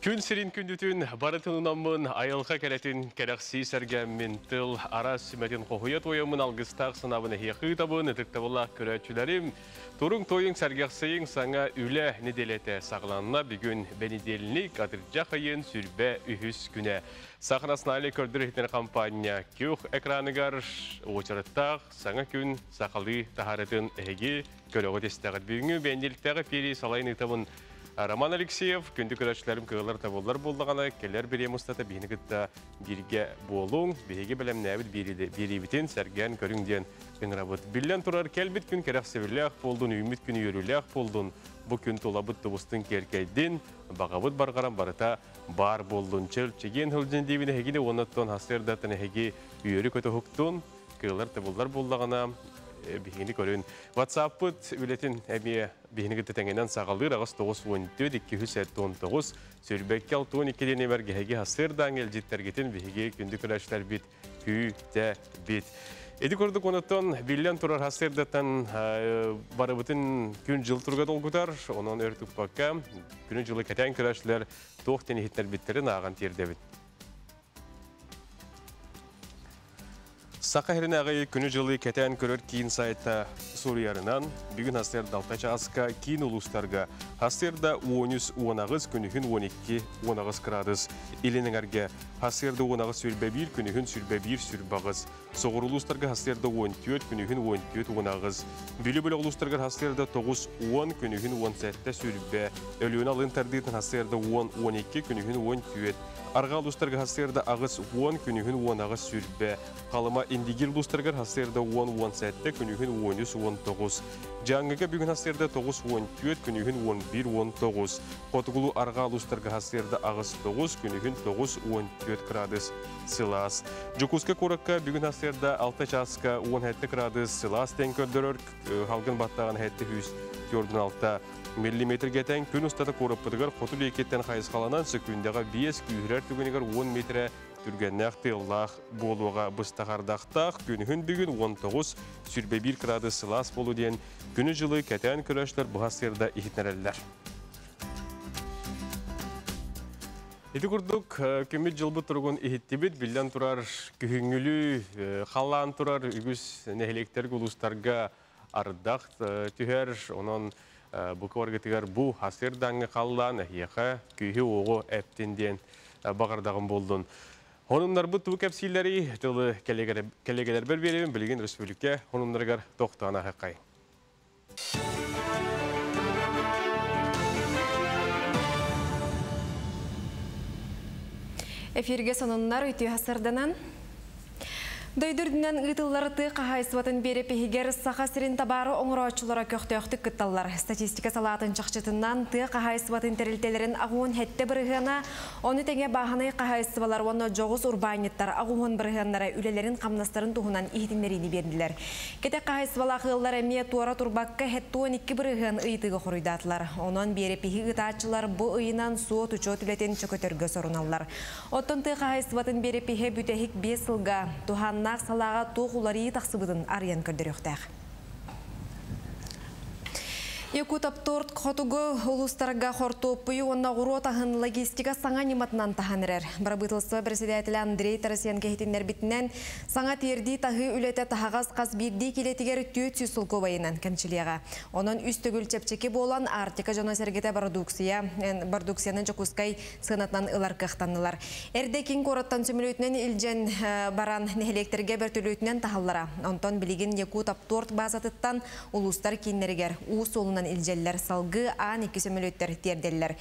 Күн сирин күндүтүн барытын унаммын айылға кәретін кәрәқси сәргәммін тыл ара сүмәтін қоғуят ойымын алғыстақ сынабын хеқы табын үтіктабылақ көрәтшілерім. Турың тойың сәргәқсейің саңа үлі неделеті сағыланына бүгін бәнеделінік адыржақ айын сүрбә үхіс күні. Сақынасыналы көрдір етін компания көк экраныгар очарыттақ саңа күн сақалы тахарытын әге көліғы тестағыт бүгінгі бәнделіктағы пері салайын ұтабын Роман Алексеев, күнді көрәшілерім кығылар табылар болдағаны, келер берем ұстата бейінігітті бірге болуң, бейге білім нәбіт беребітін сәрген көріңден үңірабыт. Білден тұрар кәлбіт күн керек севілі ақ болдың, үйміт күні өрілі ақ болдың, бұл күн толабыт тұбыстың керкейден, бағабыт барғаран барыта бар болдың. Чеген хүлден дейбіне хегіне оныттың хасырдатын хеге үйері көті хүктің, кығылар табылар болдағаны, бихини көрін. WhatsApp-пыт үлетін әмие бихинігітті тәңенен сағалыр ағыз 9-14-219 сөлбәкке 6-12-ден емергеге хасырдан елжеттергетін бихиге күнді күрәшілер бит, күйті бит. Эди көрдік оныттан білден тұрар хасырдаттан барыбытын күн жыл тұрға долгутар, онын өртік баққа күні жылы кәтен күрәшілер тоқтен ехеттер біттерін аған тердебіт. Сақахерін ағай күні жылы кәтен көрір кейін сайта Сурьярынан, бүгін хастерді алтача асқа кейін ұлыстарға. Хастерді 13-10 күнігін 12-10 градус. Елінің әрге хастерді 10 сүрбәбір күнігін сүрбәбір сүрбағыз. Соғыр ұлыстарға хастерді 14 күнігін 14-10. Бүлі-бүлі ұлыстарға хастерді 9-10 күнігін 17 сүрбә. Өліуін алын тәрдетін хастерді 10-12 күнігін 14. Арға ұлыстарға хастерді ағыз 10 күнігін 10 сүрбә. Қалыма индигер ұлыстарға хастерді 10-17 күнігін 13-19. Жаңғыға бүгін хастерді 9-14 күнігін 11-19. Қотығылу арға ұлыстарға хастерді ағыз 9 күнігін 9-14 градус Целсиус. Жукуска қорыққа бүгін хастерді 6 часқа 17 градус Целсиус тен көрдірір. Халғын баттаған әтті 104-6 миллиметр кетен күн ұстаты қорыппыдығыр қотыл екеттен қайыз қаланан сүкіндіға 5 күйірер түгінігер 10 метрі түргеннәқ тыллақ болуға бұстағардақтақ күнігін бүгін 19 сүрбе 1 градус Целсиус болу ден күні жылы кәтен күрәшілер бұғастерді ехетнәрелілер. Еті күрдік көмет жылбы тұрғын ехеттебет білден тұрар күхіңілі қалан тұрар үгіз нәхелектер ұлыстарға ардақ түхер, онын бұқы орғытығар бұ хасырдаңы қалан әйеқа күйі оғы әптенден бағардағын болдың. Онымдар бұт тұғы кәпсейлері жылы кәлегелер бір беремін білген республика онымдарғар тоқтана хақай. Эфирге сонуннар үтü хасырданан. Дойдурдунан ытыллары қағайсыватын беріп егер сақа сирин табары оңыраучылара көқтөқтік кытталлар. Статистика салатын чақчытынан қағайсыватын тәрілтелерін ағуын хетті бірігіна, оны тәңе бағаны қағайсывалар, оны жоғыз урбаниттар ағуын бірігінлары үлелерін қамнастарын туғынан ихтинлеріні берділер. Кете қағайсывала қыллар әме туара турбаққа хетті 12 бірігін ұйтығы құрыйдатылар. Онын беріп егі ұтачылар бұ ұйынан суы тұчо түлетін чөкөтөргө сорыналар. Оттын қағайсыватын беріп еге бүтәхік 5 сылға туғанна салаға тоғылары тақсыбыдың ариян көрдіріқтәқ. Екутапторт қотуғы ұлыстарға қортопыйы онна ғұру отағын логистика саңа нематынан таханырар. Барабытылсы председателі Андрей Тарасян кәхетінлер бітінен саңа терді тағы үлеті тағағаз қаз бірді келетігер 400 сұлқы байынан кәнчілеға. Оның үстігіл чепчеке болан Артика жона сәргеті бардуксияның жокускай сығынатынан ұлар қықтанылар. Әрдекін қораттан сөмілетінен үлжен баран нәхелектерге бір төлетінен тағалара. Онтан білеген Екутапторт базатыттан ұлыстар кейінлерігер ұс олын илжеллер салгы ан 2 сөмөлөттер терделлер.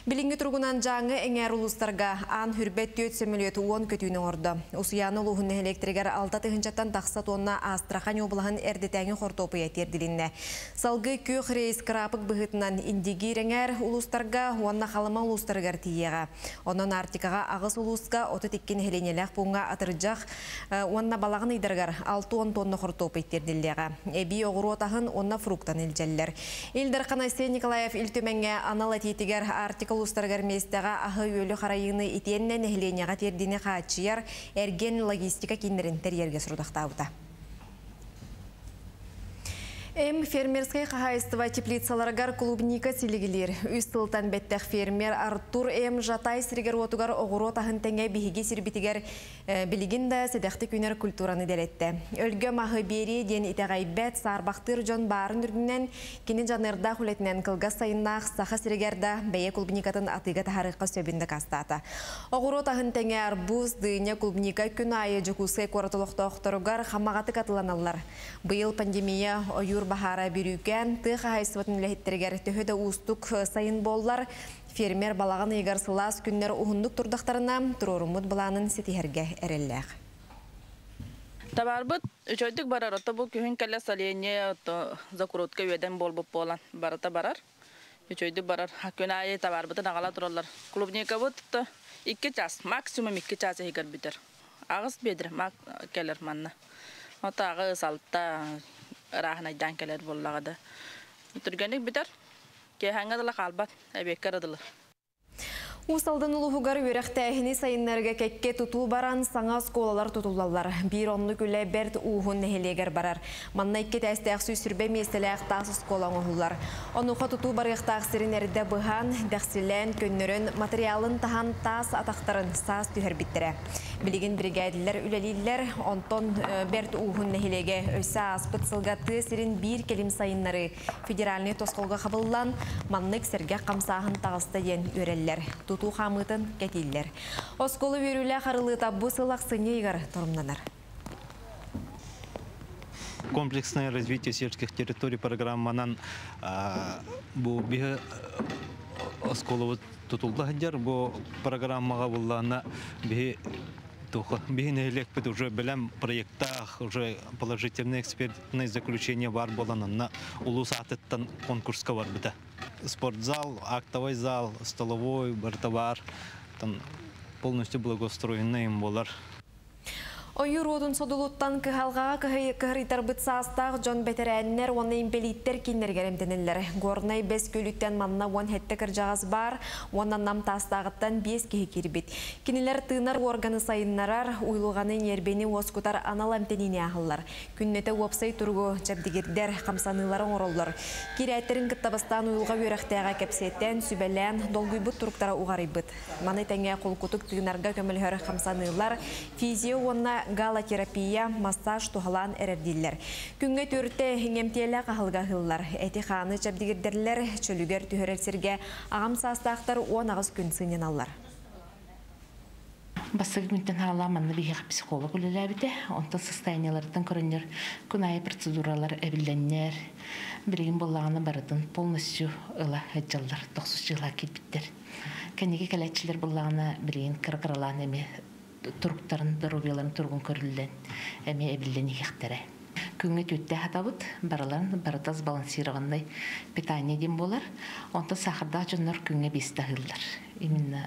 Билинги тургунан жаңы эңер улустарга ан хүрбет 4 сөмөлөт 10 көтүүнү орду. Усуяны улугун электригер 6 тыгынчаттан такса тонна Астрахань облыгын эрдетеңи хортопуя тердилинне. Салгы көк рейс крапык быгытынан индиги эңер улустарга уанна халыма улустаргар тиега. Онон Артикага агыс улуска оты тиккен хеленелек пунга атыржак уанна балагын ыйдаргар 6-10 тонна хортопуя тердиллега. Эби огуротахын онна фруктан илжеллер. Илдар Қанайсен Николаев илтөмәңе аналатитигер артикл устаргар местеға ағы өлі қарайыны итеннен әхленеға тердіне қаатшияр әрген логистика кендерін терьерге сұрдақтауыда. Фермерская хозяйство теплицаларгар клубника силигилер. Үстілтан беттех фермер Артур Жатай сиригер отугар оғыру тахын тәңе бихиги сирбитигер билигинда седәхти күнер культураны дәлетті. Өлгі мағы бері ден итағайбәт сарбақтыр жон барын үрдінен кені жанырда хүлетінен кылға сайыннақ саха сиригерда бәйе клубникатын атыға тахарыққа сөбінді кастата. Оғыру тахын тәңе арбуз, дыня клубника күн айы жүкусай коратылықты оқтаругар хамағаты катыланалар. Бұйыл пандемия ойыр бахара бирюкен, тыға хайсыватын ләхеттергер төхеді ұстық сайын боллар. Фермер балағын егарсылас күннер ұғындық тұрдақтарына тұрорымыд баланын сетихерге әрелләғ. Табарбыт үчөйдік барар, ота бұл күйін кәлі салиене закуротка өйден болбып болан барата барар. Үчөйдік барар, күн айы табарбытын ағала тұралар. Клубника бұт 2 час, максимум 2 час егер бітер. Ағыз бедір, кәлер манна. Ота ағыз алтта рахын айдан кәлер боллағады. Түргенік бітер, кейхаңадылы қалбат, әбеккер адылы. Усалдан улуғығар өріқті әхіні сайынларға кәкке тұту баран саңа сколалар тұтулалар. Bir онлы күлі бәрд уғын нәхелегер барар. Манна икке тәстәқ сүй сүрбе местеләқ тасы сколан ұғылар. Онуға тұту барықтақ сірін әрді бұған, дәқсілен, көннерін, материалын таған тас атақтарын сас түхер біттірі. Білеген бригадилер үләлейлер, онтон бәрд уғын нәхелеге өсі аспыт сылғаты сірін бір келім сайынлары федеральный тосқолға қабыллан, маннық сәрге қамсағын тағысты ен өрелер. Туту хамытын кәтиллер. Осколы верулі қарылы табу сылақсыне егар тұрымнанар. Комплексное развитие сельских территорий программанан бу биһи осколы тутулдахыдер бу программаға буллана биһи нәйлекпет уже белем проектах уже положительные экспертные заключения бар боланына улус атыттан конкурска бар бита. Спортзал, актовый зал, столовой, бартовар, там полностью благоустроенный им болар. Ойыр одын содулуттан кыхалғаға кыхыритар бұтсастақ жон бәтерәннер оны импелиттер киннер гәремденелер. Горнай бәс көліттен манна он хетті кіржағыз бар, онан нам тастағыттан 5 кеге кербет. Кинелер тынар органы сайыннарар, уйлуғаны нербені оскутар анал әмтеніне ағылар. Күннеті опсай тұрғы жабдегердер, қамсаныларын ороллар. Керәттерін кіттабастан уйлға өріқтәға кәпсеттен, сүбәлән, долгүйбыт тұрықтара уғарайбыт. Маны тәңе қолкутық тыгынарға көмілгөр қамсанылар, физио онна галотерапия, массаж тухалан әрердиллер. Күнге төрті хеңемтелі қағылғағылар. Әті қаны жабдегердерлер чөлігер түйерексерге ағам састақтар 10 ағыз күн сынен алар. Басығы күнтен аламанны бейіқ психолог өлілі әбіті. Онтан состояниялардан көрінер, күнайы процедуралар әбілденер. Біреген болағаны барыдың полностью ұла әджалар, 90 жылға кетбіттер. Кәнеге кәләтшілер болағаны біреген қырқыралан әме турктарын дорубияларын тургун көрүлден эми эбилден ихтере. Күнгө төттө хатабыт бараларын баратаз балансированный питание дем болар. Онта сахарда жоннор күнгө 5 тагылдар. Именно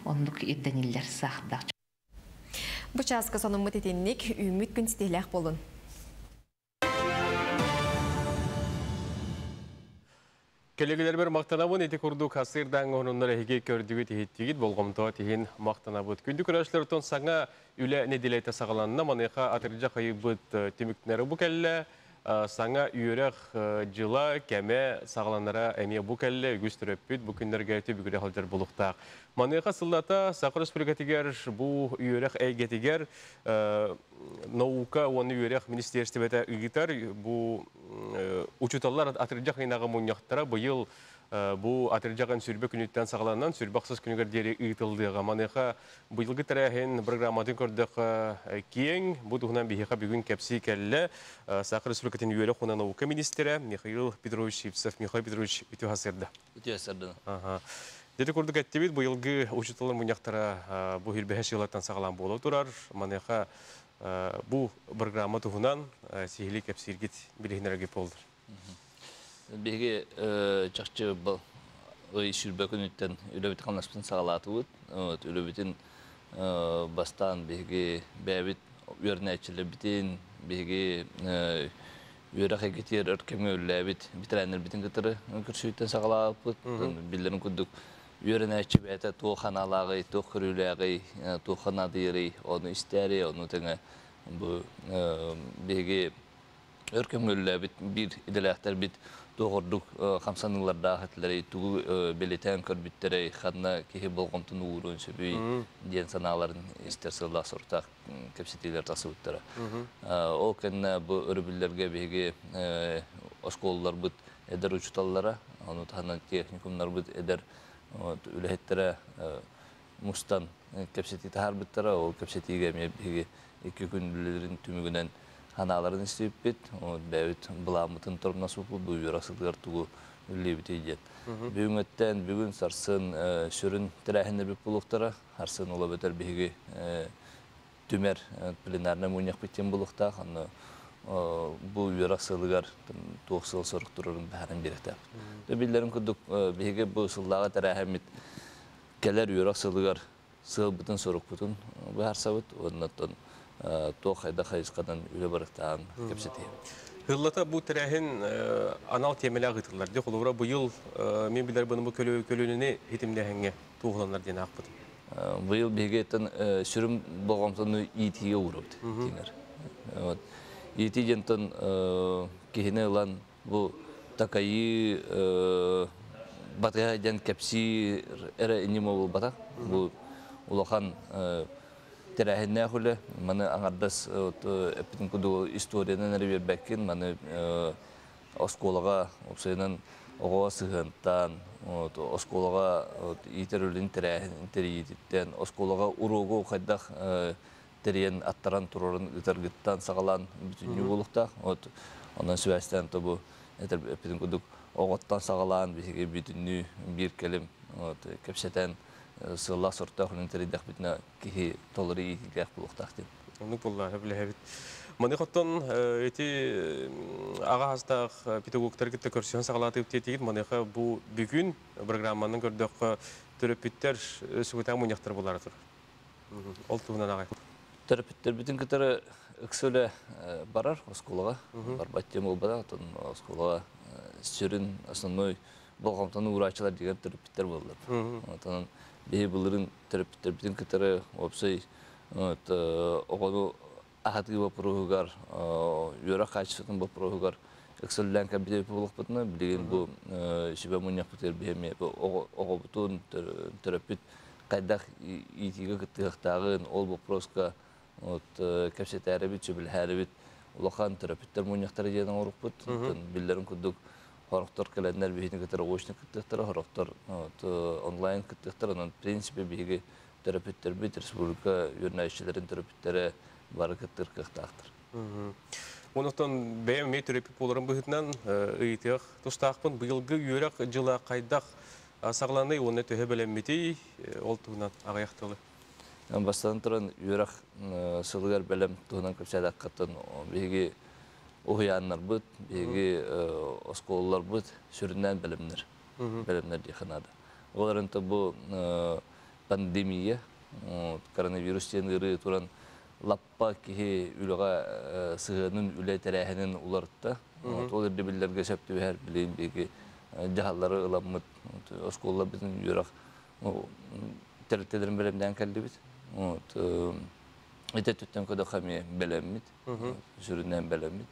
ондук ирдениллер сахарда. Бу часка сонун мытетинник үмүт күн стилях болун. Келегілер бір мақтанабын еті күрді қасырдан онынлар әйге көрдігі тегеттегет болғымтуа теген мақтанабыд. Күнді күрәшілер тұн саңа үлі неделейті сағаланына манайқа атыржа қайыбыд теміктінері бұл кәлі саңа үйерек жыла кәме сағаланара әме бұл кәлі үгістіріппіт бұл күндерге өті бүгірі қалдыр болуқтақ. Манайқа сылдата Сақыр Республикатигер бұл үйерек әйгетігер наука оны үйерек министерстібеті үгітар бұл учуталар атыржа қайнаға мұнияқтара бұйыл бұл атыржаған сүрбе күніттен сағаланнан сүрбақсыз күнігер дері ұйтылдыға. Манайқа бұйылғы тәрәхін программатын көрдіқ кейін бұл тұғынан бейхеға бүгін кәпсі кәлі Сақыр Республикатын үйерек қона наука министері Михаил Петрович Шипцев. Михаил Петрович үті ғасырды. Үті ғасырды. Деті көрдік әттебет бұйылғы учуталар мұнияқтара бұл үлбәхе шығылаттан сағалан болу тұрар. Манайқа бұл программа тұғынан сейілі кәпсіргет білігінерге болдыр. Беге чақчы бұл сүрбе күніттен үлөбіт қалнаспын сағалаты бұд. Үлөбітін бастан беге бәбіт өріне әтчілі бітін, беге өрі қайгетер өркеме өлі әбіт бітірәнір бітін кітірі күрсүйттен сағалаты бұд. Білдерін күдік өріне әтчі бәті тоқан алағы, тоқ күрілі тоқан адыры, оны істәрі, оны тәңі беге Örkemgöller bit bir idelekler bit doğurduk 90'larda hatları tuğu beleten körbitleri xanna ki bolğomtun uğrun şebi diyen sanaların isterseler sortak kapasiteler tasavvutlara. O kenna bu örbillerge bege oşkollar bit eder uçtallara onu tanan teknikumlar bit eder ülehetlere mustan kapasite har bittara o kapasiteye bege iki günlerin tümügünden hanaların isteyip bit, o David bulamıtın torna sopu bu yurasılar tuğu libitiyet. Bugün sarsın şürün terahinde bir buluktara, harsın ola beter bihigi tümer plenarna munyak biten bulukta, hani bu yurasılar tuğsal soruk dururun baharın birikte. Billerim kuduk bihigi bu sıllağa terahimit keler yurasılar sığ bütün soruk bütün bahar savut, ondan toğayda xayısqadan üle barıqtağın kapsatı. Hıllata bu terehin anal temeli ağıtırlar. De kolura bu yıl men biler bunu bu kölününe hitimlehenge tuğulanlar diye akpıdım. Bu yıl bigetten sürüm boğamsını itiye uğrabdı. İti jenton kihine olan bu takayı bataya jen kapsi era inimo bu bata bu ulakan terahinne hule mana angardas epin kudu istoryadan nere bir bekin mana oskolaga opsaydan oğa sığıntan oskolaga iterülün terahin teriyitten oskolaga urugu kaddak teriyen attaran tururun itergittan sağalan bütün yolukta ondan süvestten bu epin kudu oğattan sağalan bütün bir kelim kapseten sığla sorta onun teridak bitna ki toleri ihtiyaç buluktaktı. Onu bullaha bile evet. Mani xotton eti ağa hasta pedagoglar gitti kursiyon sağlatı tetiğit mani bu bugün programmanın gördük terapitler sügüten munyaktır bulardır. Oltuğundan ağa. Terapitler bütün kıtara ıksöle barar oskolaga. Barbattem olbada oskolaga sürün основной bolğamtanı uğraşçılar diyen terapitler bollar. Ondan bunların terapitler bütün kıtara opsay onu ahadgı vaprohugar yöre kaçsın vaprohugar ıksöllen kabide buluk butna bilgen bu şibe munyak biter biheme o bütün terapit kaydak itiga kıtığın ol vaproska kapsitare bit çöbül herbit ulakan terapitler munyakları diyen orukput billerin kuduk Horoktor kelenler bihini kıtara oşni kıtıktara, horoktor online kıtıktara, onun prinsipi bihigi terapitler bit, Respublika yöneticilerin terapitleri var kıttır kıhtaktır. Ondan BM terapi poların bıhıtnan ıйtıq tustaqpın bıyılgı yörek jıla qaydak sağlanay onu töhe belemmeti oltuğundan ağayaqtılı. Bastan turan yörek sılgar belem tuğunan köpsədak qatın bihigi Ohuyanlar bud, begi oskolalar bud, süründen bilimler diye Onların da bu pandemiya, koronavirüs yeniri turan lappa ki ülüga sığının üle terehinin ularıtta. Olar debillerge septi her bileyim begi cahalları ılamıt, oskolalar bizim yürek terletelerin bilimden kaldı bit. Ete tütten koda kamiye bilimit, süründen bilimit.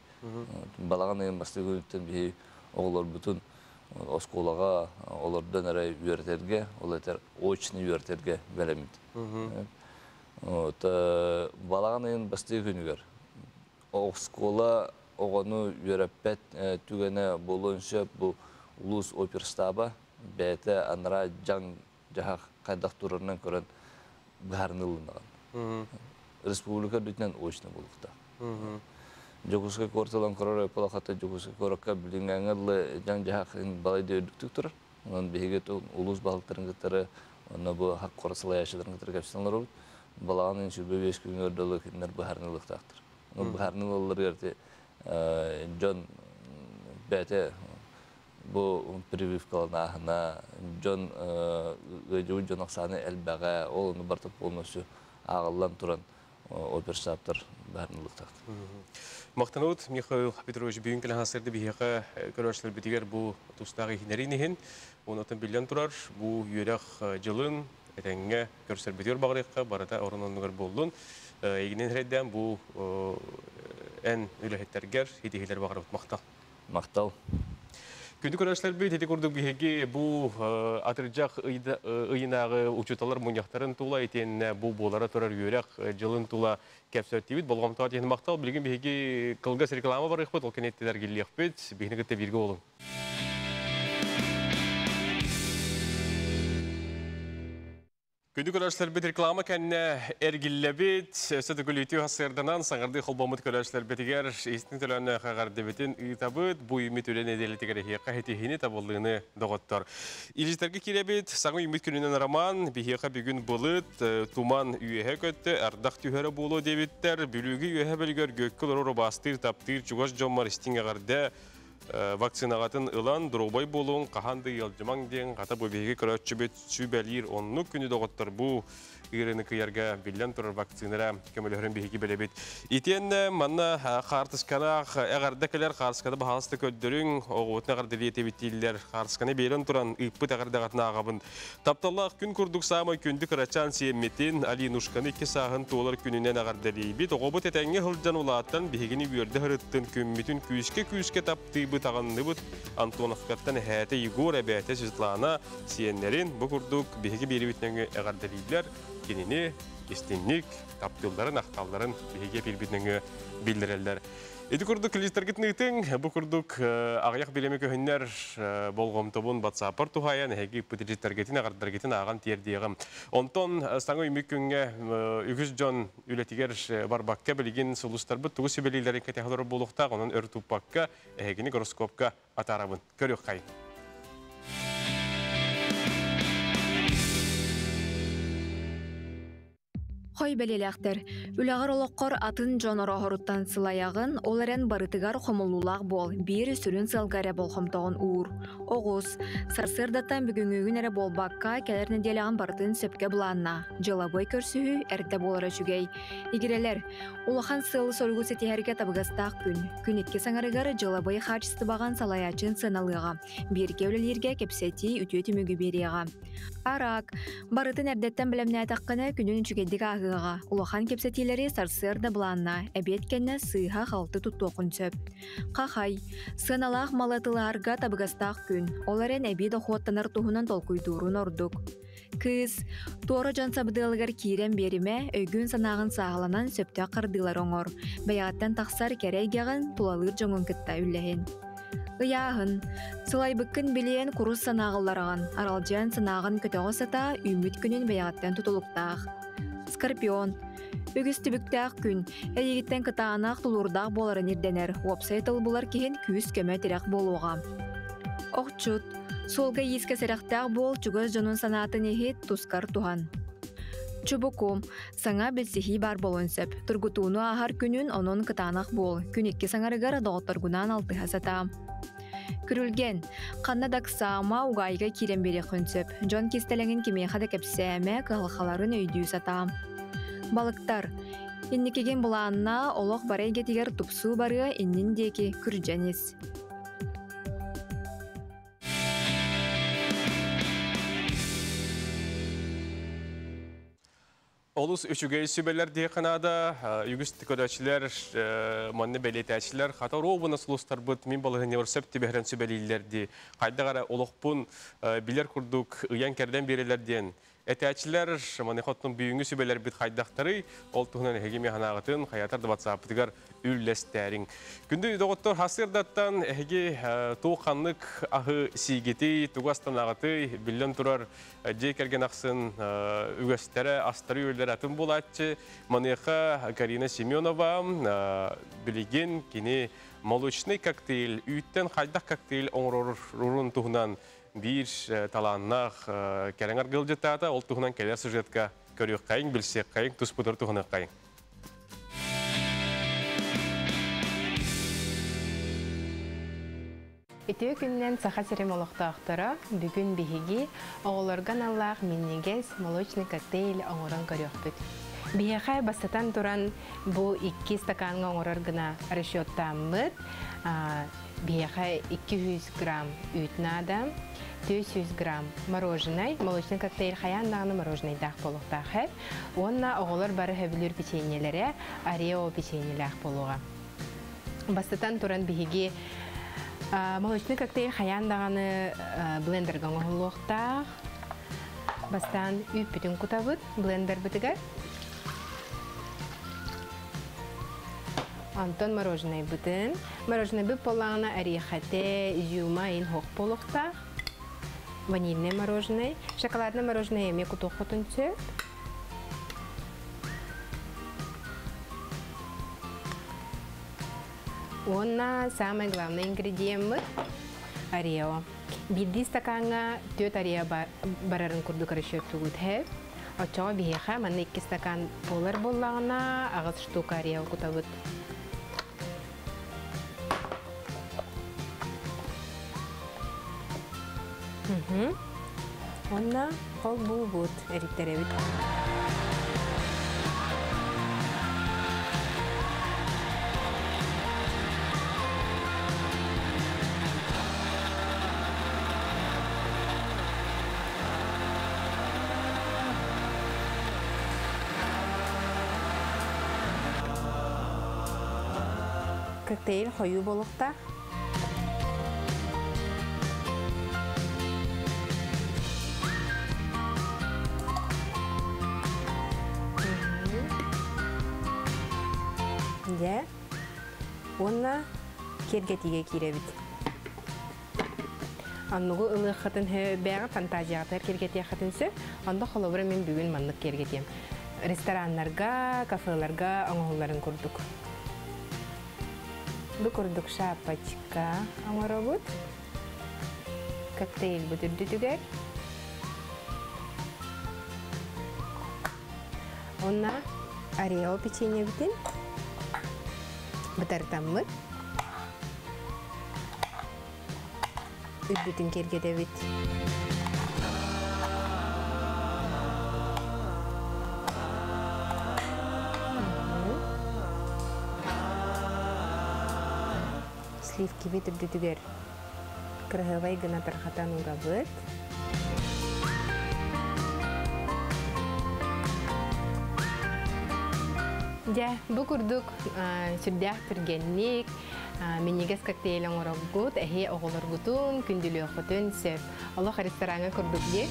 Balağın ayın bastığı günütten bir oğullar bütün oskolaga, olardan arayı üreterge, olaylar oçni üreterge veremedi. Balağın ayın bastığı günüger. Oskola oğunu ürepet tügene bulunca bu ulus operstaba bete anara can jaha kaydak turundan kören garnılından. Respublika dütten oçni bulukta. Jokuska kortalan korora palakata jokuska koraka bilingangal jang jahakin balay dödüktük tur. Onun bihiget ulus balıkların gıtları ona bu hak korasıla yaşadıran gıtları kapsitanlar olup balağının şübe 5 gün ördülük inler buharnılıktaktır. O buharnılıkları gerti John bete bu privif kalanahına John John aksanı elbağa onu bartıp olması ağıllan turan opersaptır buharnılıktaktır. Maqtanut Mikhail Petrovich bugün kelen hasırdı bihiqa görüşler bitiger bu tustağı hinerihin ondan bilyan turar bu yörek jılın etenge görüşler bitiyor bağırıqqa barada orananlar boldun. Eginin redden bu en ülehitterger hitihiler bağırıp maqtal. Мақтал. Күнді көрәшілер бейт, еті көрдік бігеге бұл атыржақ ұйынағы ұчыталар мұнияқтарын тула етеніне бұл болары тұрар үйерек жылын тула кәпсөттейбіт. Болғамтаға тені мақтал, білген бігеге қылғас реклама бар еқпет, ол кенеттелер келі еқпет, бігіні күтті бірге олың. Күнді көрәшілер бет реклама кәнне әргілі бет, сөті күлейтеу ғасырданан саңырды қолбамыт көрәшілер бетігер, естің төләні қағарды бетін ұйтабыт, бұй үміт өлен әделетігер еққа әтегені табылығыны доғыттар. Илжістерге келе бет, саңы үміт күнінен роман, бігеқа бүгін бұлыт, туман үйеге көтті, ардақ түйері болу дебеттер, бүлігі үйеге білгер гөккіл ұры бастыр, таптыр, чуғаш жомар істің ағарды, вакцинағатын ылан, дұрубай болуын, қағанды елжімаң ден, қата бөбеге көрәтші бет сүбәлер, онны күні доғыттар бұл үйрені күйерге білден тұрар вакцинара көмілерін бейгі білебет. Итен манна қартысқанақ, әғардакілер қартысқаны бағалысты көддірін, оғытын әғарды етебеттейлер қартысқаны бейлін тұран ұйппыт әғардағатына ағабын. Тапталлақ күн күрдік самай күнді қырачан сиемметін Али Нушқаны 2 сағын туолар күнінен әғардалейбет. Оғыбыт әтәңе ғылжан олаттан бейгені үйерді ғырыттын күмметін күйіске таптыйбыт ағанныбыт Антоновкаттан әті Егор әбәті Светлана сиенлерін бұл күрдік бейгі беребетнен әғардалейблер. Kenini, istinlik, tapdılların, aqtalların bihiге bilbidnenge bildireller. Edi kurduk listergit nıйтың, bu kurduk ağayak bileme köhünler bolğom tobun WhatsApp tuhayan, hegi pütücitlergetin, ağardargetin ağan tiyerdiyegim. Onton saŋı ümük künge ügüz jon ületiger barbakka biligin sulustarbu tuğu sübelilerin ketehları boluqta, onun örtupakka, hegini goroskopka atarabın. Körüq kayın. Хой белелектер, үләгір олыққор атын жонора хоруттан сылаяғын, оларен барытыгар хомулулақ бол, бері сүрін сылғаре болхомтағын ур. Оғыз, сарсырдаттан бүгінгігін әрі болбаққа кәлер неделяғын барытын сөпке бұланна. Жылабой көрсігі әрді болары жүгей. Игерелер, улахан сылы соргу сети әрге табығастақ күн етке саңарығары жылабой қачысты баған салаячын сыналыға. Бір кеулелерге кепсети үтеті мүгі береға. Арак, барытын әрдеттен білімне атаққыны күнін жүгеддік ағыға. Улахан кепсетилері сарсырды бұланна, әбет кәнне сыйға қалты тұттоқын сөп. Қақай, сыналақ малатыларға табығастақ күн, оларын әбет оқуаттанар тұғынан толкуйдурын ордық. Кыз, туора жан сабыдылығыр кейрен беріме, өйгін санағын сағаланан сөпті қырдылар оңыр. Баяғаттан тақсар кәрейгеғін тулалыр жоңын кітта үлләхен. Ыяғын, сылай бүккін білейін құрыс санағылараған, аралжан санағын көтіғі сата үміт күнін баяғаттан тұтылықтақ. Скорпион, өгісті бүктәқ күн, әйегіттен кытағанақ тұлырдақ боларын ерденер, уапсайтыл бұлар кейін күйіс көмі терек болуға. Оқчут, солға еске сәріқтәқ бол жүгіз жонын санатын ехет тұскар туған. Чубукум, саңа білсихи бар болын сөп, тұргутуыну ағар күнін оның кытағанақ бол, күнекке саңарығар доғыттыргунан алты хасата. Күрілген, қанна дақсама уғайға керен бере күнсөп, жон кестелеңін кемейқады кәпсәмә қылқаларын өйдүй сата. Балықтар, иннекеген бұланына олық барай кетігер тұпсу бары инніндекі күрджәнес. Олус үшігей сөбелер дейқанада, үгіст көдәчілер, манны бәлетәчілер, қатар обына сұлыстар бұд, мен балығын еврсеп теберін сөбелейлерді. Қайдағара олықпын білер күрдік ұян кәрден берелерден. Әтәчілер, маны қоттың бүйінгі сөбелер біт қайдақтары, ол тұғынан әгеме қанағытын, қаятарды WhatsApp-тығар үлләстәрін. Күнді доғыттар хасырдаттан әге тоқанлық ағы сигеті, туғастан ағыты, білден тұрар жей кәрген ақсын үгістері, астары өлдер атын болатшы. Манеқа Карина Семенова білеген кені молочный коктейль, үйттен қайдақ коктейль оңырын тұғынан bir talannak kərəngər gılcıtata, ol tuğunan kələr süjetka körüq qayın, bilsek qayın, tuz pudur tuğunan qayın. Өтеу күннен саха серемолықта ақтыра, бүгін бігігі оғылырған Аллах меннегез молочный коктейль оңырын көріқ бүт. Бігіғай бастатан тұран бұл 2 стаканға оңырыр гына расчеттамыд, бігіғай 200 грамм үйтнада, 200 грамм мороженое, молочный коктейль хаяннағыны мороженое дақ болуқтақ хэп. Онна оғылыр бары хөбілер печенелері, Орео печенелі ақ болуға. Бастатан туран биһиги молочный коктейль хаян даганы блендерга оңолуктаа. Бастан үп бүтүн кутабыт блендер битигер. Антон мороженое бүтүн. Мороженое бит полана орехате, изюма ин хок полукта. Ванильное мороженое, шоколадное мороженое эме куту хотунчу. Онна самый главный ингредиент орео. Бидди стаканга 4 орео барарын курдук расчет тугутхэ. Очоо бихэха манна 2 стакан полар боллагына агыс штука орео кутабыт. Онна хол бубут эриттеребит. Коктейль хою болукта. Де, онна кергетиге киребит. Аннугу ылы хатын бәгы фантазиятар кергетия хатынсы, анда холовра мен бүгін манлык кергетием. Ресторанларга, кафеларга аңғыларын көрдік. Бу көрдік шапочка аңғыра бұд. Коктейль бұдырды түгер. Онна орео печенье бітін. Бытартаммыт. Үдбүтін кергеде бит. Сливки бит үдбүтүгер. Крахывай гына тархатан уга быт. Ja, bu kurduk sudah tergenik, menigas kokteyl orang gut, oğullar gutun, kündülü okutun, sep. Allah restorana kurduk ye.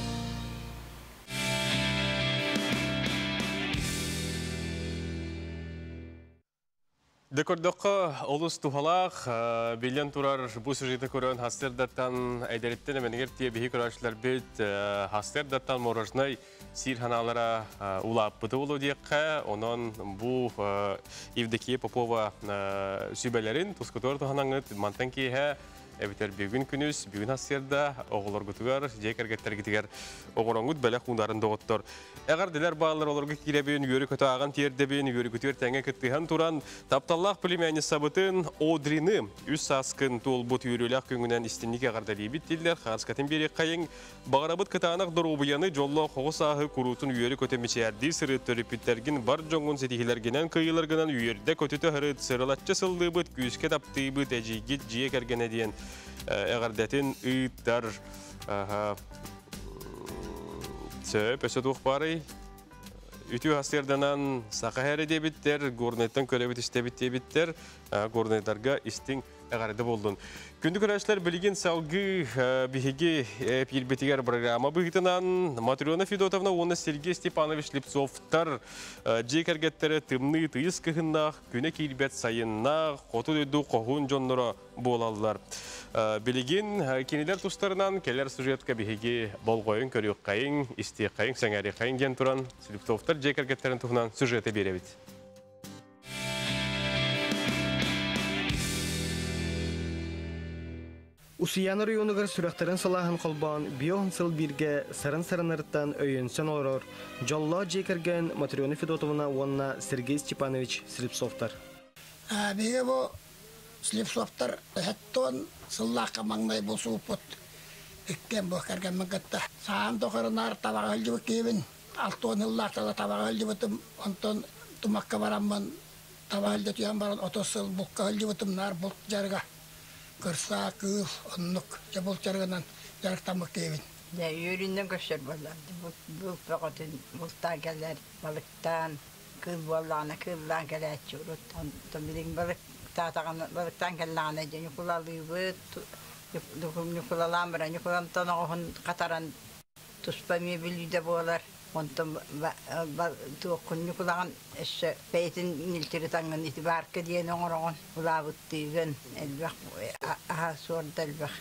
Декордоққа олыс тухалақ, билен турар бұл сюжеті көрін хастердаттан әйдереттен әменігер тие бейі көрашылар бейт хастердаттан морожнай сир ханалара улап бұты болу дейққа, онын бұл Евдокия Попова сүйбәлерін тұскутор тұханаңыт мантан кейхә Эбитер бүгін күнүс, бүгін хастерда оғылар күтігер, жекергеттер кетігер оғыраңғыт бәлі құндарын доғыттыр. Әғар ділер бағалар оларға керебен, үйері көті аған тердебен, үйері көтігер тәңе күттіған туран, тапталлақ пілемәні сабытын одрины үс саскын тол бұт үйерілік күнгінен істінік әғарда лейбіт делдер, қағаскатын берек қайын, бағарабыт кытанақ дұрубияны жолла қоғыс ағы күрутын үйері көтемеші әрді сырытты репеттерген бар жоңғын сетихилергенен күйілергенен үйерді көтіті ғырыт сырылатчы сылды бұт, күйіске тапты бұт, әжейгет жиек әргене дейін әғардәтін үйттар сөп өсі тұқ бары үті хастерданан сақа әрі дебіттер, горнеттен көребіт істебіт дебіттер, горнеттарға істің әғарды болдың. Күнді көрәшілер білген салғы бігеге пелбетігер программа бұғытынан Матрена Федотовна, оны Сергей Степанович Липцовтар жекергеттері тымны тыйыз кіғыннақ, күні келбет сайыннақ, қоты дөйді қоғын жонлары болалылар. Білген кенелер тұстарынан келер сюжетка бігеге бол қойын, көрек қайын, істе қайын, сәңәрі қайын ген тұран Липцовтар жекергеттерін тұғынан сюжеті беребет. Усияны районугар сүрәхтерін салаһын қолбан, биоғын сыл бірге сарын-сарынырыттан өйінсен орор, жолла жекерген Матрена Федотовна онна Сергей Степанович Слепцовтар. Биге бұл Слепцовтар әттон сыллаққа маңнай болсу ұпыт. Үккен бұл кәрген мәгітті. Саам тоқырынар табаға өлді кейбін. Алтуын ұллақтала табаға өлді бұтым. Онтон тұмаққа барамын табаға өлді түйен баран отосыл бұққа өлді бұтым нар бұлт жарға. Kırsa, kıl, onluk, cabul çargınan yarıktanmak keyvin. Yüründen göster balardı. Bu pakatın muhtageler balıktan, kıl balağına, kıllan gelir çurut. Bilin balık balıktan kellana diye yukulalıyı yukulalan bırak yukulan onun kataran tuspamı bilide boğalar ondan tuğun yukulan işte peytin niltiri tangan itibar kediyen oğran ulabıttığın elbak aha sordu elbak.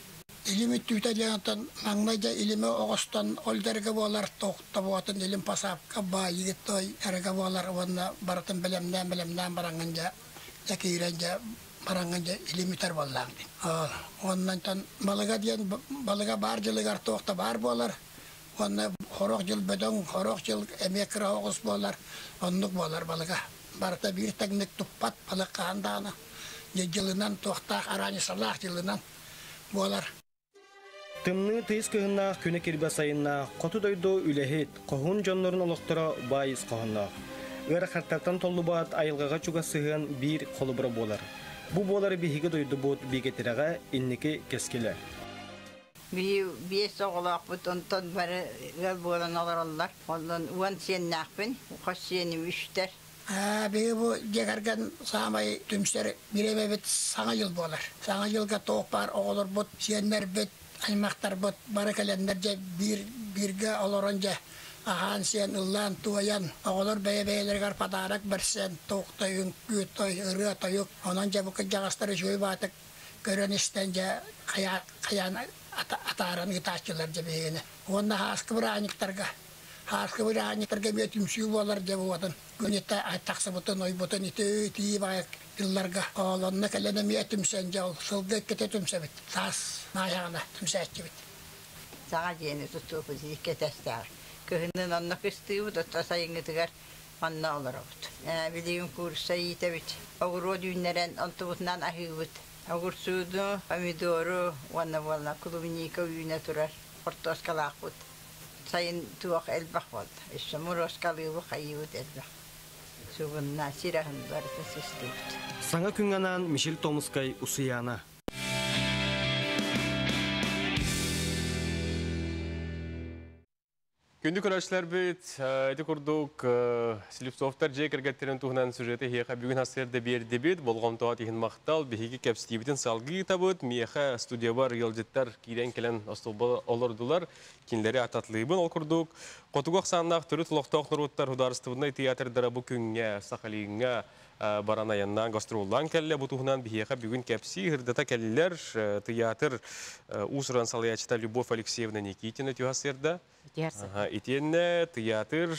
İlimi tüyteliyantan mangnayca ilimi oğustan olderge boğalar toğutta boğatın ilim pasapka bayi gittoy erge boğalar onunla baratın belemden baranganca yakirenca baranganca ilimi tar boğalar. Ondan tan balıga diyen balıga bar jılıgar toğutta bar boğalar. Onunla horok jıl bedon, horok jıl emekra oğus boğalar. Onluk boğalar balıga. Barata bir teknik tuppat balık kahandağına. Jılından toğutta arani salak jılından boğalar. Tımны тыйыс кыһыннаах күнэ кирбэ сайыннаах хоту дойдо үлэһит коһун дьоннорун олохтора байыс коһуннаах. Ыара хартартан толлубаат айылгага чуга сыһыан биир холубура буолар. Бу буолар биһиги дойдубут бигетирага инники кескиле. Биэс оголоокпут онтон бары гал буолан олороллар. Онтон уан сиеннаахпын, ухас сиеним үстер. Биги бу жегарган самай түмсер биремебит саңа жыл буолар. Саңа жылга тоок бар оголор бут сиеннер бит Almaktar bot barakalenlerce birge oloronca ahan sen ıllan tuayan oğulur beye garpadarak bersen toktayın kütoy ırı toyuk onanca bu kıcağastırı şuy batık görün istence kayan ataran gitaççılarca beyine onda haskı bıraniktarga betümsü bolar cevatan günete taksı butun oy butun iti bayak yıllarga oğlanına kalene miyetimsen cav sılgı ketetümsebit sas mayağına tümsetçibit. Sağa yeni tutup ketestar. Köyünün annak istiyor da sayını tıgar anna olur avut. Bildiğim kursayı tebit. Ağır düğünlerin antubutnan ahivut. Ağır sudu, pamidoru, vanna kulubinika üyüne turar. Ortos kalakut. Sayın tuğak elbak oldu. İşte muros kalıyor kayıvut elbak. Subunna sirahın vardı sistiyut. Саңа күңганан Мишель Томускай усыяна. Күнді көрәшілер бет, әді күрдік Слепцовтар жек әргеттерін тұғынан сюжеті хеқа бүгін хасырды берді бет, болғамтуға тейін мақтал, бігеге кәпстейбітін салғы табыт, меха студия бар елжеттер кейден келен остолбалы олырдылар, кенлері ататлығыбын ол күрдік. Қотуғақ саннақ түрі тұлықтақ нұруттар хударыстығынай театрдара бұл күнге, сақалиңға баран аяннан гастролдан кәлі бұтуғынан бігеға бүгін кәпси ғырдата кәлілер театр ұсыран салаячыта Любовь Алексеевна Никитина тюхасырда. Итенне театр,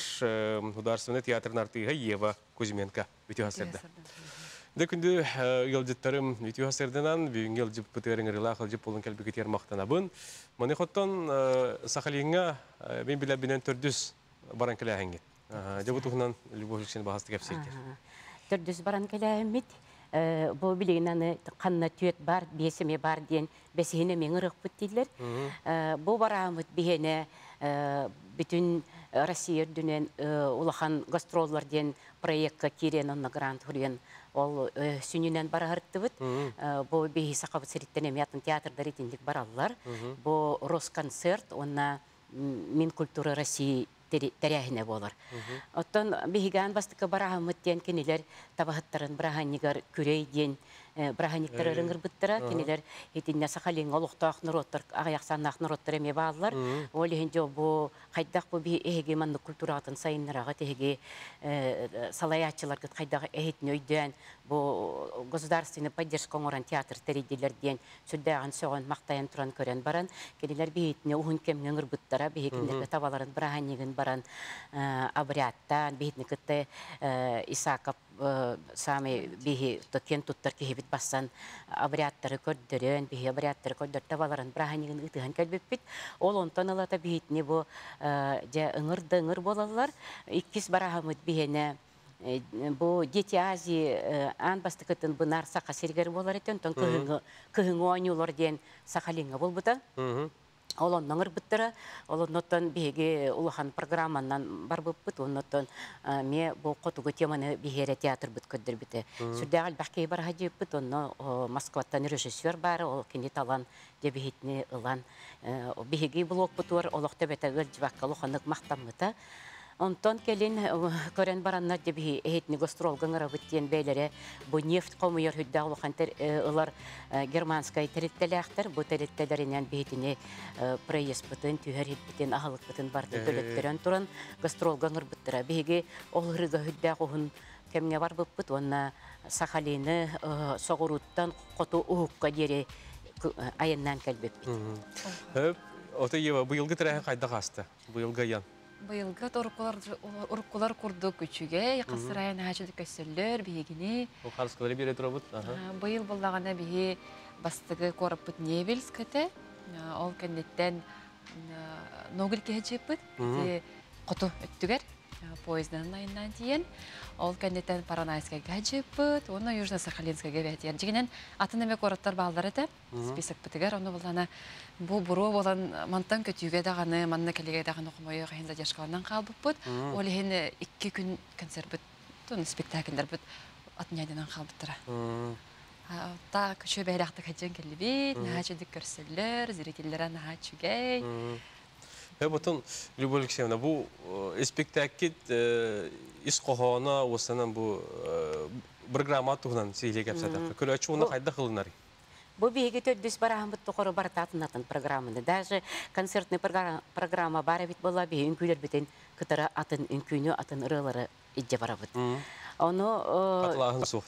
художественный театрын артыға Ева Кузьменко тюхасырда. Күнді елжеттарым тюхасырдынан бүгін елжіп бұтырың ұрылақ елжіп болын кәлбігітер мақтанабын. Маны қоттан сақалиңға мен біләбінен түрдіс баран кәлі әңгет. Бұтуғынан Любовь Алексеевна бағасты кәпсейкер. Түрдіс баран кәләмет, бұл білігінаны қанна түйет бар, бесіме бар ден, бәсігіне мен ұрық бүттейлер. Бұл барамыт бігені бүтін Россия дүнен ұлақан гастроллар ден проектқа керен онна грант хүрген ол сүнінен бара ғыртты бұд. Бұл бігі сақабыт сіріттен әмеятын театрдар етіндік баралылар. Бұл Росконцерт, онна Мин культура России тәрәхіне болар. Оттан бігіған бастықы барағамыт ден кенелер табағыттарын барағанегар күрей ден барағанектар ұрыңыр бұттыра. Кенелер етінне сақалең олықтақ нұроттар, ағаяқсаннақ нұроттар әме бағылар. Ол ехенде бұл қайдақ бұл бігі әйге манны культуратын сайынларға тәйге салаятчылар күт қайдағы әйетін өйден бұл государственный поддержка оңыран театр тәрейделер ден сүрдәған соған мақтайын тұран көрен баран. Кенелер бігетіне ұғын кемін ұрыңыр бұттыра. Бігекіндегі табаларын барағанегін баран обрядтан, бігетіне күтті Исаков сами биһи токен туттар кихибит бассан обрядтары көрдөрөн биһи обрядтары көрдөр табаларын браханигин ытыган келбеппит ол онтон алата бихитни бу же ыңырды ыңыр болалар иккис барахамыт бихене бу дети Азии ан бастыкытын бынар сака сергер болар этен тон кыһыңы оñулар ден сахалинга болбута Олон наңыр бұттыра, олон ноттан беге улахан программанан бар бұппыт, оннотан ме бұл қотуғы теманы бігері театр бұт көддір біті. Сүрдәғал бәккей бар ғади бұппыт, онны Москваттан режиссер бар, ол кенде талан дебігетіне ұлан. Беге бұл оқпытуар, олық төбеті ғыл жібаққа лұқанық мақтамыта. Онтон келин көрен бараннар деп эхетни гастролган арабыттен бейлере бу нефть комуер хүддә улахантер ылар германскай тереттеләхтер бу тереттелеринен бетине проезд бутын түһәр битен ахылык бутын барды төлөттерен туран гастролган арбыттыра беге олырыга хүддә кохун кемне бар буппут онна Сахалины согуруттан коту уукка дере айыннан кәлбеп бит. Ота ева быйылгы тирәһен кайда касты? Быйылгы ян. Быйылгы уруккулар курду күчүгө, кысырайын хажыды көсөллөр бигини. О харскалары бере турабыт. Быйыл буллагана биги бастыгы корпут Невельскете, ол кеннеттен Ногыл кечепит, коту өттүгөр. Поезддан айынан тиен, ол кеннеттен Паранайская кечепит, оны Южно-Сахалинская бетен. Жигинен атын эме короттар балдар эте, список битигер, оны булана бу буру болан мантан көтүгө даганы, манна келеге даганы окумой кайын задержкалардан калбыппыт. Ол хен 2 күн концерт бит, тон спектакльдер бит атняйдан калбыттыра. Та көчө бәйләкты хаҗен келбит, хаҗыды көрсөллөр, зрительләр хаҗыгай. Бутун Любовь Алексеевна, бу спектакль исқохона осынан бу программа тугынан сейлеге апсата. Көрөчү уны кайда кылынар? Бу биге төдүс барам бит тохор бартатын программаны. Даже концертный программа бара бит була би үнкүлөр битен кытара атын үнкүнү атын ырылары идже бара бит. Оны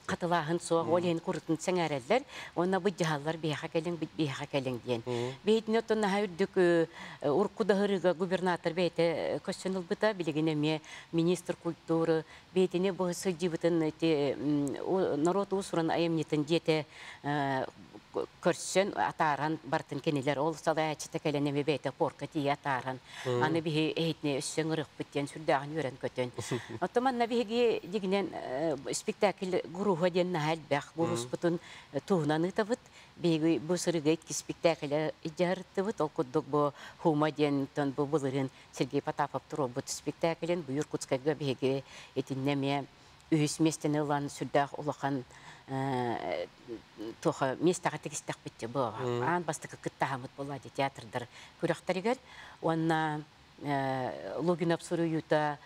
катылаһын суак олен куртун сеңәрәлләр, оны бу җаһаллар бияха келең дигән. Бейтне тонна хәүдүк уркуда хырыга губернатор бейте көчөнүл бита билегене ме министр культуры бейтне бу сыҗибытын те народ усурын аемнитен дете көрсен атаран бартын кенелер ол сала ачта келене бейте порка ти атаран. Аны бихи эйтне өссөңөрөк биттен сүрдәгән йөрән көтөн. Атаман набиге дигенен спектакль гуру ден нәһәлбәх гурус бутын туһнаны табыт биге бу сырыга итки спектакль иҗарты бут ол куддук бу хума ден тон бу булырын Сергей Потапов туры бу спектаклен бу Иркутскага биге этиннеме үс местен улан сүрдәг улахан тоха местага тегистак битте бу. Ан бастык кыттахамыт була театрдар күрәхтәргәр. Онна Логин абсурюта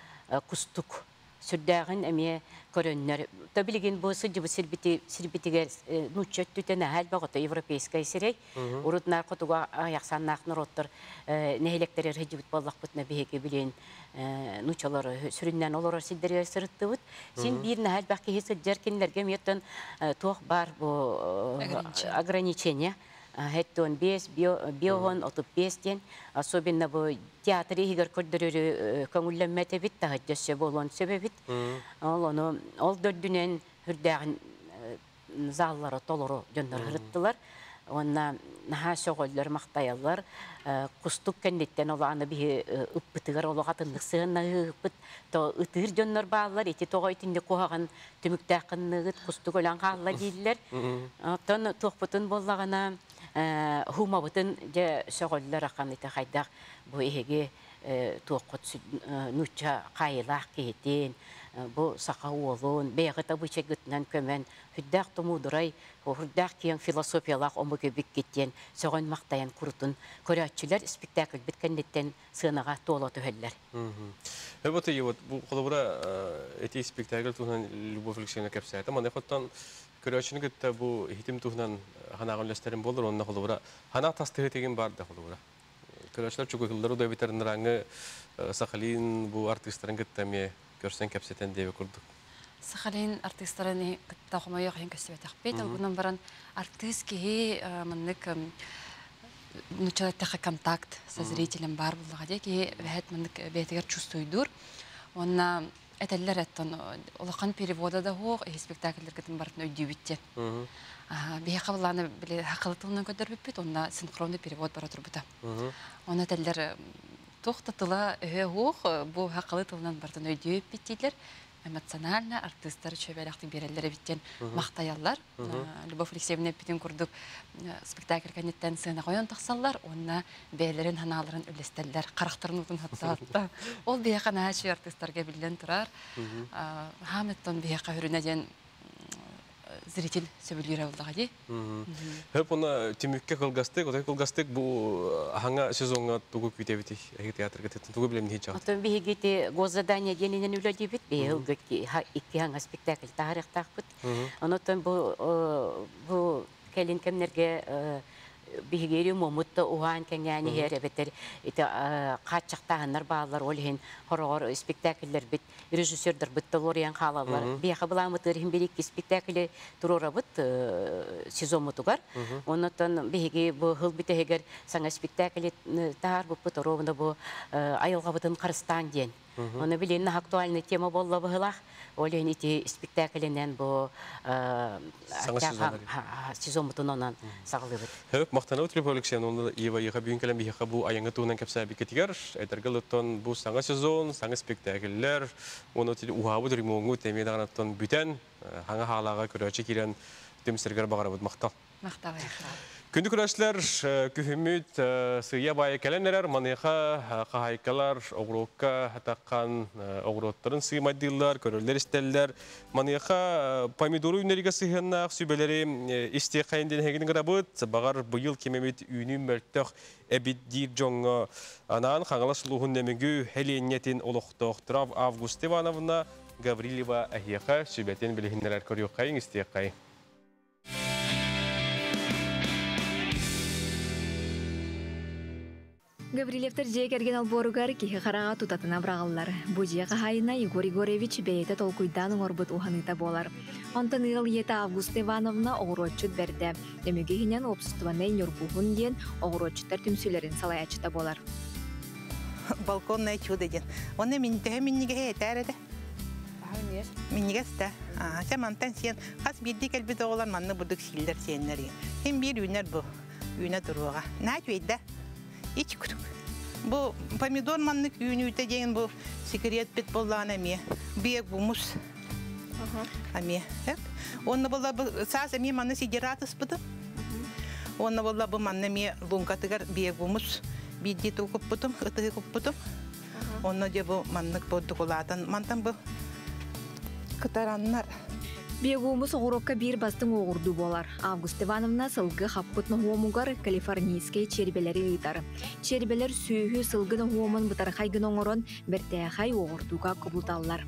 кустук сүрдәгән әме көрөннәр. Табилеген бу сыҗыбы сирбитигә нучет түтәнә хәл багыты европейская сирей. Урутнар котуга аяқсаннак нороттыр. Нәһелектәр һәҗибит баллак бутна биһеге билен нучалары сүрүннән олар сиддәре сырытты бут. Син бир нәһәл бакы һисәҗәр кинләргә меттен тох бар бу ограничение. Хеттон бес биогон отуп бестен особенно бу театр игер көрдөрү көңүлләмәтә бит таһаҗҗасы болгон себебит. Ол дөрдүнен хүрдәгән заллары толору җоннар хырыттылар. Онна наһа шөгыльләр мактаяллар. Кустук кеннеттен оланы би ыппытыгар ологатын сыгынны ыппыт то ытыр җоннар баалар ити тогайтынды куган түмүктәкынны кустук белән калла дилләр. Тон тохпутын боллагана хума бутын же шөгыльләр акан ите хайдак бу эге тоқот нуча кайлах кетен бу сакаулун бегата бу чегитнен көмен хүддәк тумудурай хүрдәк киен философиялак омуге бик кеттен сөгөн мактаян курутун көрәчүләр спектакль биткәннектен сынага тола төһәлләр. Вот и вот бу холобра эти спектакль туган Любовь Алексеевна кепсәтә. Мана фоттан көрәчүне гытта бу хитим туган ханагын ләстерин булыр, онна холобра хана тастыгы деген бар да холобра. Көрәчләр чугыллары да битернәрәңе Сахалин бу артистларын гыттаме көрсен кепсәтән дип күрдүк. Сахалин артистларын тахмая һәм кәсбәт хәппет, алгынан баран артист ки моннык нучалаттагы контакт со зрителем бар булга ки вәт моннык бетегер чувствуйдур. Онна этәлләр әттән улакан перевода да хок спектакльләр китен бартны өйдүбитте. Бияқабыланы біле хақылытылынан көдірбіп бет, онна синхронный перевод бара тұрбыта. Оны тәлдер тоқтатыла өйеғуқ, бұл хақылытылынан бартын өйдеуіп беттейлер. Эмоционально артисттар чөбәләқтің берелері біттен мақтаялар. Любовь Алексеевна бітін күрдік спектакль кәнеттен сыйна қойын тақсалар, онна бәйлерін, ханаларын үлестәлер, қарақтарын ұтын хатта. Ол бияқан әші артисттарға білден тұрар. Хаметтон бияқа үрінеден зритель сөбілгері болдығы. Hep ona tümükke kılgastık, o da kılgastık bu hangi sezonga tuğu kütebeti teatr getirdi, tuğu bilemni hiç. Oton bir gidi gozadanya gelinen öyle dibit bir hılgıki iki hangi spektakl tarih takpıt. Onoton bu kelin kemlerge bihgeri momutta uhan kan yani her beter ite kaçaktahanlar bağlar olhen horor spektakller bit rejissörler bittalorian halalar bir hablamıtır hem bir iki spektakli turora bit sezon mutugar ondan bihgi bu hıl bite heger sana spektakli tar bu putarovunda bu ayılgabıtın Kırgızstan diyen onu bilen aktualny tema bolla bıhılak olhen ite spektaklinden bu sezon mutundan sağlıbıt. Hep Mahtanavut Republikasyon onda Eva yıka büyük kalem yıka bu ayanga tuğunan kapsa bir ketiger. Edergalıton bu sana sezon, sana spektaküller. Onu tili uhabu durimongu temi dağınaton büten hangi halaga köröçe kiren temsilciler bağırabıd mahtal. Mahtal. Күнді күрәшілер күхімет сыя байы кәләнерер, манеға қағайкалар, оғырыққа таққан оғырықтарын сыймайдылар, көрілер істелілер. Манеға помидоры үнеріге сыйғаннақ, сүбелері істе қайынден хегінің ғырабыд, бағар бұйыл кемемет үйінің мәрттіқ әбиддер жоңы анан қаңылы сұлуғын немігі әленетін олықтықтырав Август Ивановна Гаврилева әхеқа сүбетін білігіндерер көріқ қайын істе қайын. Гаврилевтер жекерген алборугар кихи қараға тутатына брағалар. Бұжеға хайына Игорь Егорович бейті толкуйдан орбыт уханыта болар. Онтан ыл еті Август Ивановна оғыротчыт берді. Демегейінен опсыстываны нюрбуғын ден оғыротчыттар түмсілерін салаячыта болар. Балконная чудо ден. Оны миннеге етер еді. Миннеге сті. Самантан сен қас берді кәлбеді оғылар манны бұдық силдер сенлер. Hem bir үйнер бұл. Үйне тұруға. Нәт өйді? İç kuruk. Bu pomidor manlık ünü üteceğin bu sekret bit bollan emi. Biyek bumus. Emi. Hep. Onunla bolla bu saz emi manlı sigarat ıspıdı. Onunla bolla bu manlı emi lunkatıgar biyek bumus. Biddi tukup butum, ıtığı kuputum. Onunla de bu manlık bodukulatan. Mantan bu kıtaranlar. Бегуумус оғырокка бир бастың оғырду болар. Август Ивановна сылғы хаппытны хуомугар калифорнийскай чербелери ыйтар. Чербелер сүйі сылгыны хуомын бұтархайгын оңырын біртәхай оғырдуға кыбылдаллар.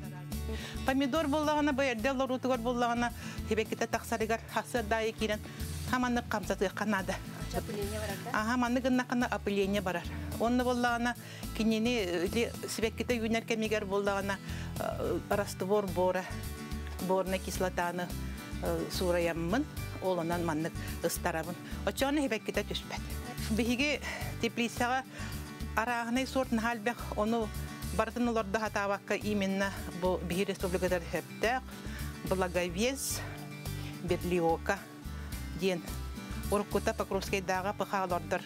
Помидор боллағына, бәйердел лорутығар боллағына, хебеккеті тақсарығар хасырдайы керен, хаманны қамсаты қанады. Хаманны ғыннақына апыление барар. Онны боллағына, кенені себеккеті үйнер кемегер боллағына, раствор бора. Борна кислотаны сураямын, олынан маннык ыстарабын. Очаны хебеккете түспәт. Биһиге теплицаға арағынай сортын халбек, оны бартын оларда хатабаққа именно бұл биһи республикадар хептәк, Благовез, Берлиока, ден. Оруккута Покровскайдағы пықағалардар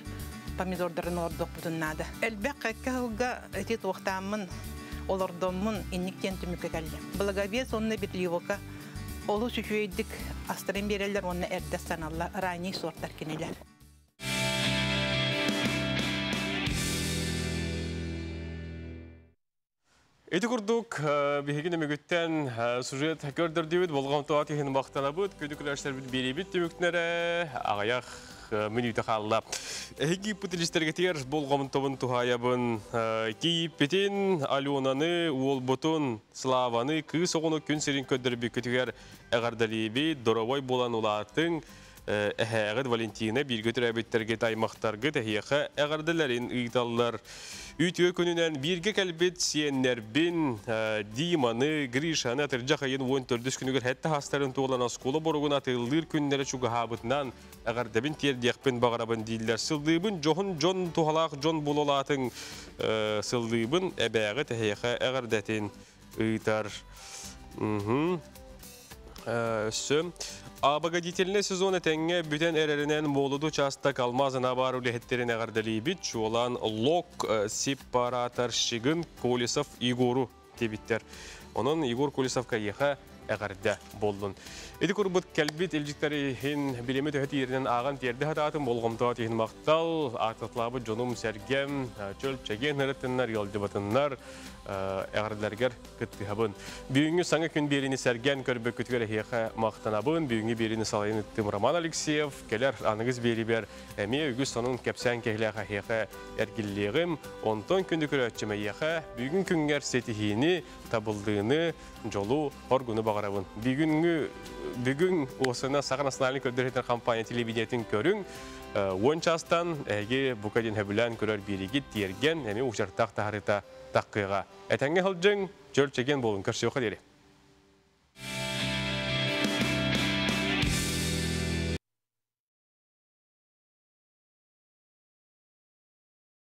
помидордарын ордық бұтыннады. Әлбәк қайқа ғылға әте тоқтамын, олордомун инниктен түмүкке келди. Благовез онны Берлиока олу сүчүйдік астырын берелер, онны әрді саналла рани сорттар кенелер. Эти курдук бихигин эмегүттен сюжет көрдөрдүбүт болгон тоат ихин бактанабыт көдүклөштөр беребит түмүктнере агаяк минута халла. Эги путилистерге тер болгон тобун тухаябын кийиппетин Алёнаны уолботун Славаны кыз огону күн серин көдөрбү көтүгөр агардалиби доровой болан улатын Әғәғіт Валентина бір көтірәбеттерге таймақтарғы тәхияқы әғардыларын ұйталылар. Үйтігі күнінен бірге кәлбет сиеннербін Диманы, Гришаны атыржақайын 14 күнігір әтті хастарын туғылан асколы борғын атылыр күннері чуғы хабытынан әғардабін тердияқпен бағарабын дейілдер. Сылдыбын жоғын жон туғалақ жон бололатын сылдыбын әбәғі тәхияқы әғардатын ұйтар. Обогатительный сезон этенге бүтен эреринен молуду часта калмазына бар үлехеттерин ағардалибит жолан лок сепараторщигын Колесов Игору тебиттер. Onun Igor Колесовка еха әғарда болдun. Эди курбут келбит илжиктерин билими төһөт иеринен аған терді хататын болғымтуа тейін мақтал, артытлабы жонум сәргем, чөл чәген әріттінлер, елдібатынлар, әғардыларгер күттіғабын. Бүйінгі саңы күн беріні сәрген көрбі күтігер әхеқі мақтанабын, бүйінгі беріні салайын үттім Роман Алексеев, келер аныңыз бері бер, әме үгіз сонын кәпсән кәхілі әхеқі әргіллеғім, онтон күнді көрәтчімі әхі, бүйінгі күнгер сетихini табылдığını жолу оргуну бағарабын. Бүгін осына сағын астаналын көрдіретін компания телевидениетін көрің, 10 частан әге бұқаден әбілән көрер берегет терген, әме ұшартақ тағарыта таққыға. Әтәңге ғылжың, жөл чеген болын көрсе оқа дері.